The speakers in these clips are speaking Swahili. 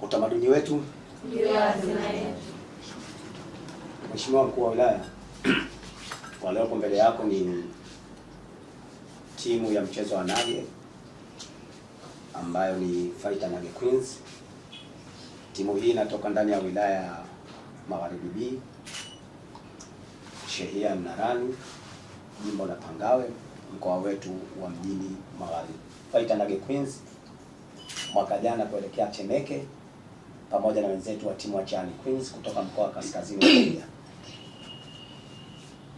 Utamaduni wetu ndio hazina yetu. Mheshimiwa Mkuu wa Wilaya, waliopo mbele yako ni timu ya mchezo wa nage ambayo ni Fighter Nage Queens. Timu hii inatoka ndani ya wilaya ya Magharibi B, shehia Mnarani, jimbo la Pangawe, mkoa wetu wa Mjini Magharibi. Fighter Nage Queens mwaka jana kuelekea Temeke pamoja na wenzetu wa timu wa Chani Queens kutoka mkoa wa Kaskazini Unguja.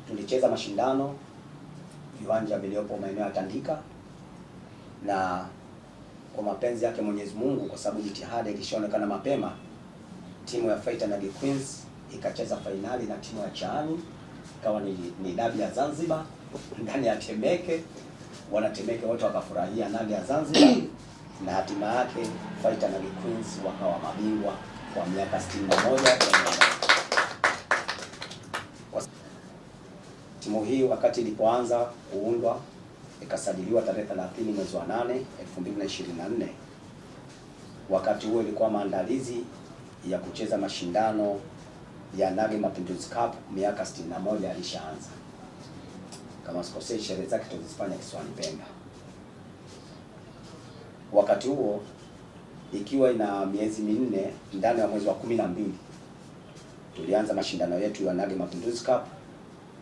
Tulicheza mashindano viwanja vilivyopo maeneo ya Tandika, na kwa mapenzi yake Mwenyezi Mungu, kwa sababu jitihada ilishaonekana mapema, timu ya Fighter Nage Queens ikacheza fainali na timu ya Chani, ikawa ni dabi ya Zanzibar ndani ya Temeke. Wana Temeke wote wakafurahia nage ya Zanzibar, na hatima yake Fighter Nage Queens wakawa mabingwa kwa miaka 61. Timu hii wakati ilipoanza kuundwa ikasajiliwa tarehe 30 mwezi wa 8 2024. Wakati huo ilikuwa maandalizi ya kucheza mashindano ya Nage Mapinduzi Cup, miaka 61 alishaanza. Kama sikosei, sherehe zake tulizifanya kisiwani Pemba. Wakati huo ikiwa ina miezi minne, ndani ya mwezi wa 12 tulianza mashindano yetu ya Nage Mapinduzi Cup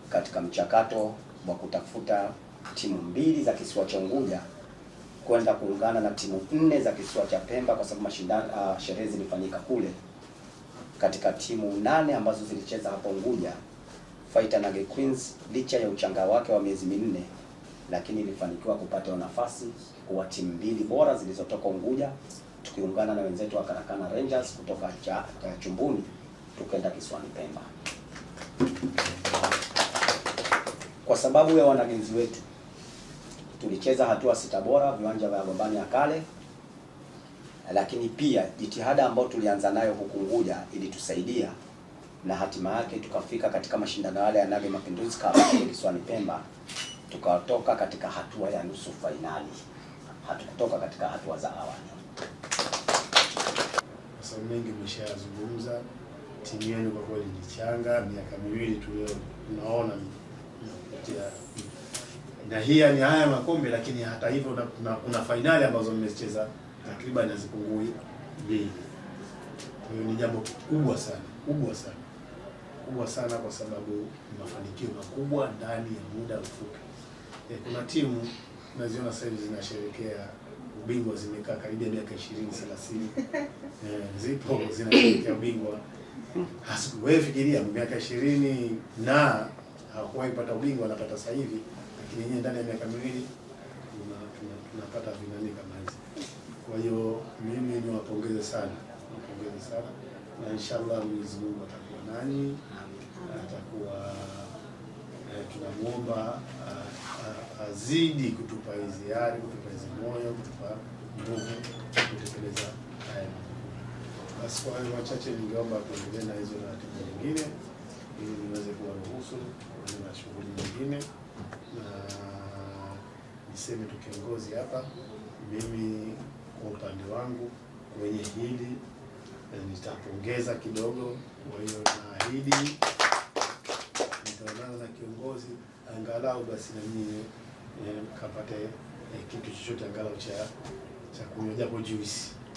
katika mchakato wa kutafuta timu 2 za kisiwa cha Unguja kwenda kuungana na timu 4 za kisiwa cha Pemba, kwa sababu mashindano sherehe zilifanyika kule. Katika timu 8 ambazo zilicheza hapo Unguja, Fighter Nage Queens licha ya uchanga wake wa miezi minne, lakini ilifanikiwa kupata nafasi kwa timu 2 bora zilizotoka Unguja, tukiungana na wenzetu wa Karakana Rangers kutoka Chumbuni tukaenda kisiwani Pemba. Kwa sababu ya wanagenzi wetu tulicheza hatua 6 bora viwanja vya Gombani ya kale, lakini pia jitihada ambayo tulianza nayo huku Unguja ilitusaidia, na hatima yake tukafika katika mashindano yale ya Nage Mapinduzi Cup kisiwani Pemba, tukatoka katika hatua ya nusu fainali, hatukutoka katika hatua za awali. Sasa mengi mmeshazungumza. Timu yenu kwa kweli ni changa, miaka miwili tu leo tunaona na hii ni haya makombe, lakini hata hivyo kuna fainali ambazo mmecheza takriban hazipungui 2. Hiyo ni jambo kubwa sana kwa sababu ni mafanikio makubwa ndani ya muda mfupi. Kuna timu tunaziona sasa hivi zinasherehekea ubingwa, zimekaa karibia miaka 20 30 zipo zinasherehekea ubingwa. Wewe fikiria miaka 20 na hawakuwahi kupata ubingwa, wanapata sasa hivi, lakini yeye ndani ya miaka miwili tunapata vinani kama hizi. Kwa hiyo mimi niwapongeze sana, na inshallah Mwenyezi Mungu atakuwa nanyi, atakuwa tunamuomba azidi kutupa hizi ari, kutupa hizi moyo, kutupa nguvu kutekeleza haya. Basi kwa hayo machache ningeomba tuendelee na hizo ratiba nyingine ili niweze kuwaruhusu na shughuli nyingine. Na niseme tu kiongozi hapa, mimi kwa upande wangu kwenye hili nitapongeza kidogo. Kwa hiyo naahidi nitaonana na kiongozi angalau basi na mimi kapate kitu chochote angalau cha kunywa japo juice.